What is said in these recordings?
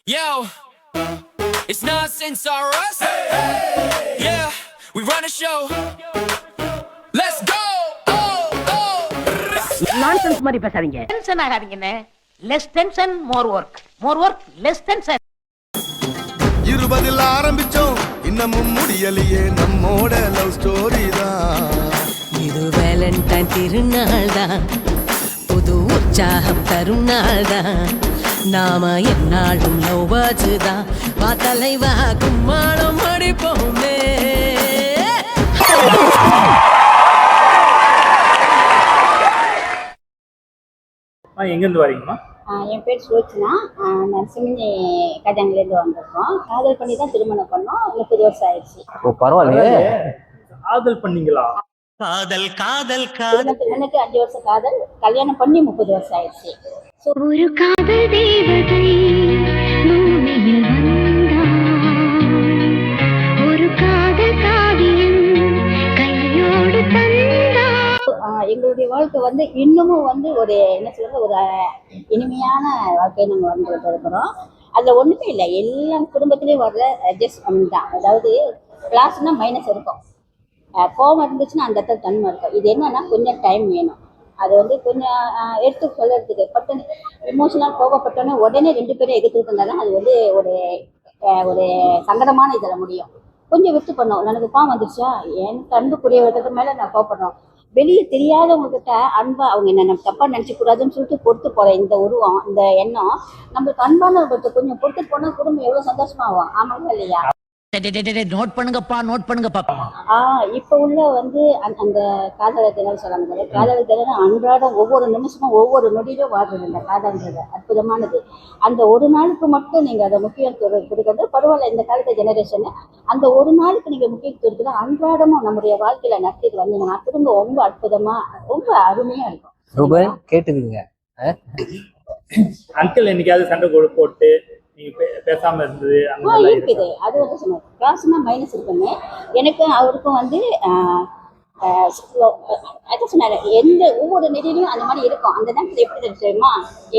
Yo, it's nonsense or us. Hey. Yeah, we run a show. Let's go. Nonsense மாதிரி பேசாதீங்க. Tension ஆகாதீங்கண்ணே. Less tension more work less tension. 20 ஆரம்பிச்சோம் இன்னமும் முடியலையே நம்மோட லவ் ஸ்டோரி தான். இது வேலண்டைன் திருநாள் தான், புது உற்சாகம் தரும் நாள் தான். நாம என்னாலும் லவ்வாச்சு தான், வா தலைவா கும்மாளம் அடிப்போமே. எங்கேருந்து வரீங்கம்மா? என் பேர் சுலோச்சனா. நரசிம்மணி கஜாங்கிலேருந்து வந்திருக்கோம். காதல் பண்ணி தான் திருமணம் பண்ணோம். 30 வருஷம் ஆயிடுச்சு. பரவாயில்லையே. காதல் பண்ணீங்களா? காதல் காதல் எனக்கு 5 வருஷம் காதல், கல்யாணம் பண்ணி 30 வருஷம் ஆயிடுச்சு. ஒரு காதல் தேவதை பூமியில் வந்தாள், ஒரு காதல் காவியம் கையோடு தந்தாள். எங்களுடைய வாழ்க்கை வந்து இன்னமும் ஒரு என்ன சொல்றது, ஒரு இனிமையான வாழ்க்கையை நாங்கள் வந்துட்டு இருக்கிறோம். அதில் ஒன்றுமே இல்லை, எல்லா குடும்பத்திலையும் வர்ற அட்ஜஸ்ட்மெண்ட் தான். அதாவது கிளாஸ்னா மைனஸ் இருக்கும், கோவம் இருந்துச்சுன்னா அந்த இடத்துல தன்மை இருக்கும். இது என்னன்னா கொஞ்சம் டைம் வேணும். அது கொஞ்சம் எடுத்து சொல்றதுக்கு பட்டு எமோஷனலாக கோவப்பட்டோன்னே உடனே 2 பேரும் எதிர்த்துட்டு இருந்தால் தான் அது ஒரு சங்கடமான இதில் முடியும். கொஞ்சம் விட்டு பண்ணோம். எனக்கு கோவம் வந்துருச்சா, எனக்கு அன்புக்குரிய விதத்துக்கு மேலே நான் கோவப்படுறோம். வெளியே தெரியாதவங்ககிட்ட அன்பா அவங்க என்ன நம்ம தப்பா நினைச்ச கூடாதுன்னு சொல்லிட்டு பொறுத்து போற இந்த உருவம், இந்த எண்ணம் நம்மளுக்கு அன்பான கொஞ்சம் பொறுத்து போனா குடும்பம் எவ்வளவு சந்தோஷமாகும். ஆமாங்க இல்லையா? நோட் பண்ணுங்கப்பா. இப்ப உள்ள அந்த காதல தினம் சொல்றாங்க. காதல தினம் அன்றாடம் ஒவ்வொரு நிமிஷமும் ஒவ்வொரு நொடியிலும் வாழ்றது இந்த காதல்ன்றது அற்புதமானது. அந்த ஒரு நாளுக்கு மட்டும் நீங்க அதை முக்கியத்துவம் கொடுக்கறது பரவாயில்ல. இந்த காலத்து ஜெனரேஷன் அந்த ஒரு நாளுக்கு நீங்க முக்கியத்துவம் கொடுக்குறது அன்றாடமும் நம்முடைய வாழ்க்கையில நடத்திட்டு வந்தீங்கன்னா குடும்பம் ரொம்ப அற்புதமா ரொம்ப அருமையா இருக்கும். கேட்டுக்குங்க. அங்கிள் என்னைக்காவது சண்டை போட்டு நீங்க பேசாம இருந்தது இருக்குது. அது சொன்னேன் கிளாஸ்னா மைனஸ் இருக்குன்னு. எனக்கு அவருக்கும் அதான் சொன்னாரு, எந்த ஒவ்வொரு நெறியிலையும் அந்த மாதிரி இருக்கும். அந்த நேரத்தில் எப்படி தெரியுமா,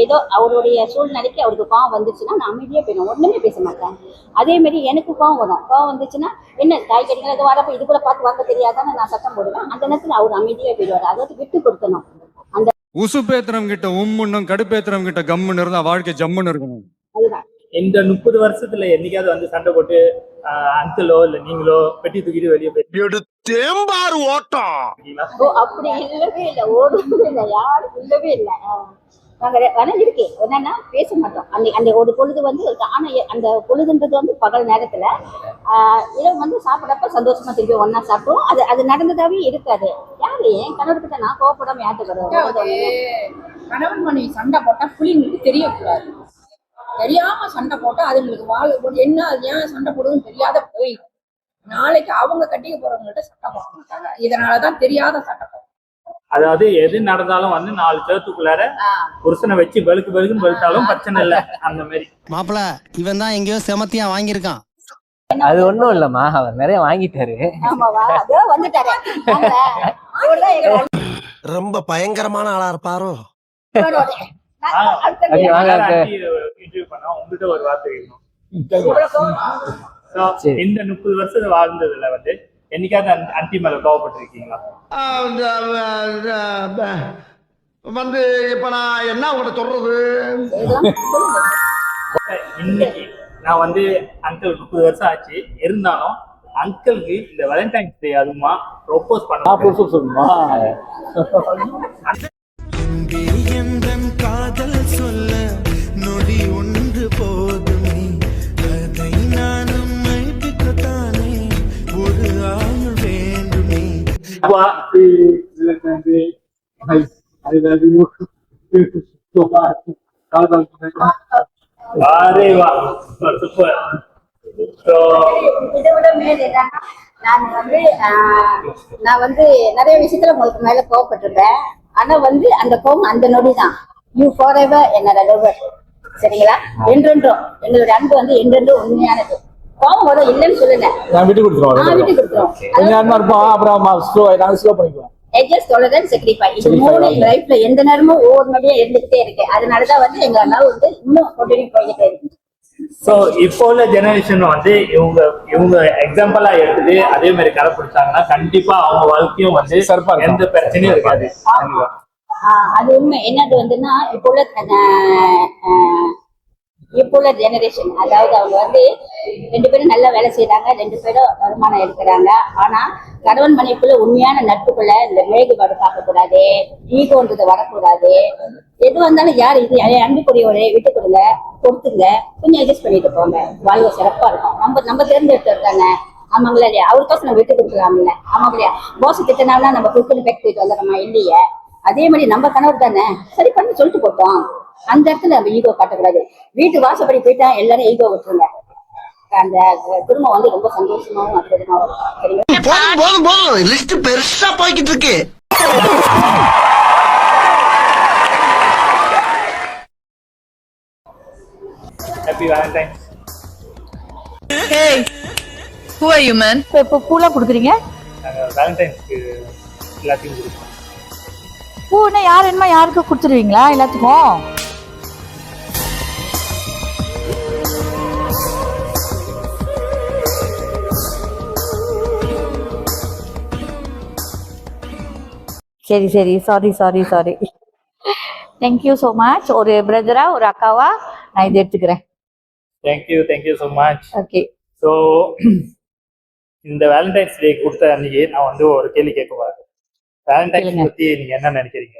ஏதோ அவருடைய சூழ்நிலைக்கு அவருக்கு கோவம் வந்துச்சுன்னா நான் அமைதியாக போயிடும், ஒன்றுமே பேச மாட்டேன். அதே மாதிரி எனக்கு கோவம் வரும். கோவம் வந்துச்சுன்னா என்ன காய்கறிகள் இது வரப்போ இது கூட பார்த்து வாங்க தெரியாதான்னு நான் சத்தம் போடுவேன். அந்த நேரத்தில் அவர் அமைதியாக போயிடுவார். அதாவது விட்டு கொடுக்கணும். அந்த உசுப்பேத்திரம் கிட்ட உம்முன்னும் கடுப்பேத்திரம் கிட்ட கம்முன்னு இருந்தா வாழ்க்கை ஜம்முன்னு இருக்கணும். அதுதான் இந்த 30 வருஷத்துல என்னைக்காவது சண்டை போட்டு அங்கிளோ இல்ல நீங்களோ பெட்டி தூக்கிட்டு வெளியே போயிட்டு ஓட்டம் அப்படி இல்லவே இல்லை, ஓடுவே இல்லை, யாரும் இல்லவே இல்லை. நாங்க இருக்கு என்னன்னா பேச மாட்டோம். அந்த ஒரு பொழுது ஆனா அந்த பொழுதுன்றது பகல் நேரத்துல இரவு சாப்பிடப்ப சந்தோஷமா திருப்பி ஒன்னா சாப்பிடுவோம். அது நடந்ததாவே இருக்காது. யாரு என் கணவர்கிட்ட நான் கோவப்படாம யாத்துக்கிறோம். கணவன் மனைவி சண்டை போட்டா புள்ளிங்களுக்கு தெரியக்கூடாது. தெரியாம சண்டை போட்டா அதுங்களுக்கு என்ன ஏன் சண்டை போடுதுன்னு தெரியாத போய் நாளைக்கு அவங்க கட்டிக்க போறவங்கள்ட்ட சண்டை போட மாட்டாங்க. இதனாலதான் தெரியாத சண்டை போடும். அதாவது எது நடந்தாலும் 4 சேத்துக்குள்ளார புருஷனை வச்சு பெலுக்குன்னு வெளுத்தாலும் பிரச்சனை இல்லை. அந்த மாதிரி மாப்பிள இவன் தான் எங்கேயோ செமத்தியா வாங்கியிருக்கான். அது ஒண்ணும் இல்லம்மா, அவர் நிறைய வாங்கிட்டாரு. ரொம்ப பயங்கரமான ஆளா இருப்பாரோ. உங்ககிட்ட ஒரு வார்த்தை இந்த 30 வருஷம் வாழ்ந்ததுல என்னைக்காவது அன்டி மேல கோவப்பட்டிருக்கீங்களா? இப்ப நான் என்ன உங்கள்ட்ட சொல்றது, இன்னைக்கு நான் அங்கிள் 30 வருஷம் ஆச்சு இருந்தாலும் அங்கிளுக்கு இந்த வேலண்டைன்ஸ் டே அதுமா ப்ரோபோஸ் பண்ண சொல்லுமா? காதல் சொல்ல நொடி ஒன்று போதுமே, அதை நானும் மைப்பிக்கத்தானே ஒரு ஆயுள் வேண்டுமே. இதை விட மேல நான் நிறைய விஷயத்துல உங்களுக்கு மேல கோவப்பட்டிருப்பேன். ஆனா அந்த கோவம் அந்த நொடிதான். யூ ஃபார் எவர் என்னோட லவர். சரிங்களா? என்றென்றும் எங்களுடைய அன்பு என்றென்றும் உண்மையானது. கோவம் வரும் இல்லைன்னு சொல்லுங்க, விட்டு கொடுத்துருவோம். அட்ஜஸ்ட் டோலரன்ஸ் சாக்ரிஃபைஸ் இது 3 லைஃப்ல எந்த நேரமும் ஒவ்வொரு நொடியும் இருந்துகிட்டே இருக்கு. அதனாலதான் எங்க லவ் இன்னும் கண்டினியூ போயிட்டே இருக்கு. ஸோ இப்போ உள்ள ஜெனரேஷன் வந்து இவங்க எக்ஸாம்பிளா எடுத்து அதே மாதிரி கடைப்பிடிச்சாங்கன்னா கண்டிப்பா அவங்க வாழ்க்கையும் வந்து எந்த பிரச்சனையும் இருக்காது. அது உண்மை. என்னது வந்துன்னா இப்போ உள்ள ஜெனரேஷன், அதாவது அவங்க வந்து 2 பேரும் நல்லா வேலை செய்யறாங்க, 2 பேரும் வருமானம் எடுக்கிறாங்க. ஆனா கணவன் மனைவிக்குள்ள உண்மையான நட்புக்குள்ள இந்த மேகுபாடு பார்க்கக்கூடாது, ஈகோன்றது வரக்கூடாது. எது வந்தாலும் யார் இது அன்புக்குரியவரே விட்டு கொடுங்க, கொடுத்துங்க, கொஞ்சம் அட்ஜஸ்ட் பண்ணிட்டு போங்க, வாழ்க்கை சிறப்பா இருக்கும். நம்ம தேர்ந்தெடுத்தது தானே. ஆமாங்களா இல்லையா? அவருக்கோசம் நம்ம விட்டு கொடுக்கலாம்ல. ஆமா இல்லையா? போச திட்டனால நம்ம குடுக்கணும் பேக் போயிட்டு வந்துடுறோமா இல்லையே? அதே மாதிரி நம்ம கணவர் தானே, சரி பண்ணி சொல்லிட்டு போட்டோம். அந்த இடத்துல நம்ம ஈகோ காட்டக்கூடாது. வீட்டு வாசப்படி போயிட்டா எல்லாரும் ஈகோ விட்டுருங்க. அந்த குடும்பம் வந்து ரொம்ப சந்தோஷமாவும் அற்புதமா வரும். சரிங்களா? லிஸ்ட் பெருசா போய்கிட்டு இருக்கு. Happy Valentine's. Hey, who are you, man? இப்போ பூலாம் கொடுக்குறீங்க? நாங்கள் வேலண்டைன்ஸ்க்கு எல்லாத்தையும் கொடுப்போம். பூன்னா யார் என்னமா யாருக்கு கொடுத்துருவீங்களா எல்லாத்துக்கும்? சரி சரி, சாரி. Thank you so much. ஒரு பிரதரா ஒரு அக்காவா நான் இதை எடுத்துக்கிறேன். Thank you so much. Okay. So இந்த வேலண்டைன்ஸ் டே கொடுத்த அன்னைக்கு நான் வந்து ஒரு கேள்வி கேட்க வரேன். வேலண்டைன்ஸ் பத்தி நீங்க என்ன நினைக்கிறீங்க?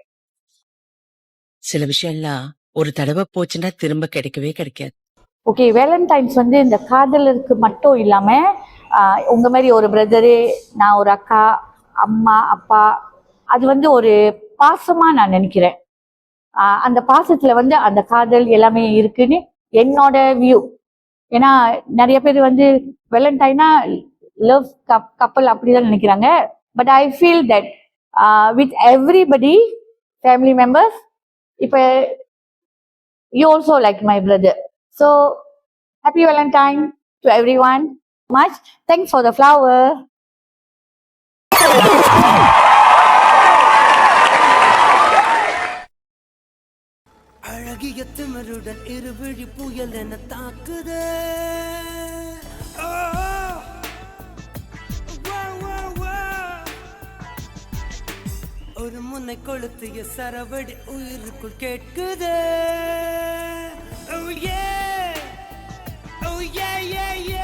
சில விஷயம்லாம் ஒரு தடவை போச்சுன்னா திரும்ப கிடைக்கவே கிடைக்காது. ஓகே, வேலண்டைன்ஸ் வந்து இந்த காதலருக்கு மட்டும் இல்லாம உங்க மாதிரி ஒரு பிரதரு, நான் ஒரு அக்கா, அம்மா, அப்பா, அது வந்து ஒரு பாசமா நான் நினைக்கிறேன். அந்த பாசத்துல வந்து அந்த காதல் எல்லாமே இருக்குன்னு என்னோட வியூ. ஏன்னா நிறைய பேர் வந்து வேலண்டைனா லவ் கப்பல் அப்படிதான் நினைக்கிறாங்க. But I feel that with everybody, family members, இப்போ you also like my brother. So happy Valentine to everyone. Much thanks for the flower. அழகிய திமிருடன் இருவிழி புயல் என தாக்குதே. ஒரு முன்னை கொளுத்திய சரவடி உயிருக்குள் கேட்குதே. Oh yeah, oh yeah, yeah, yeah.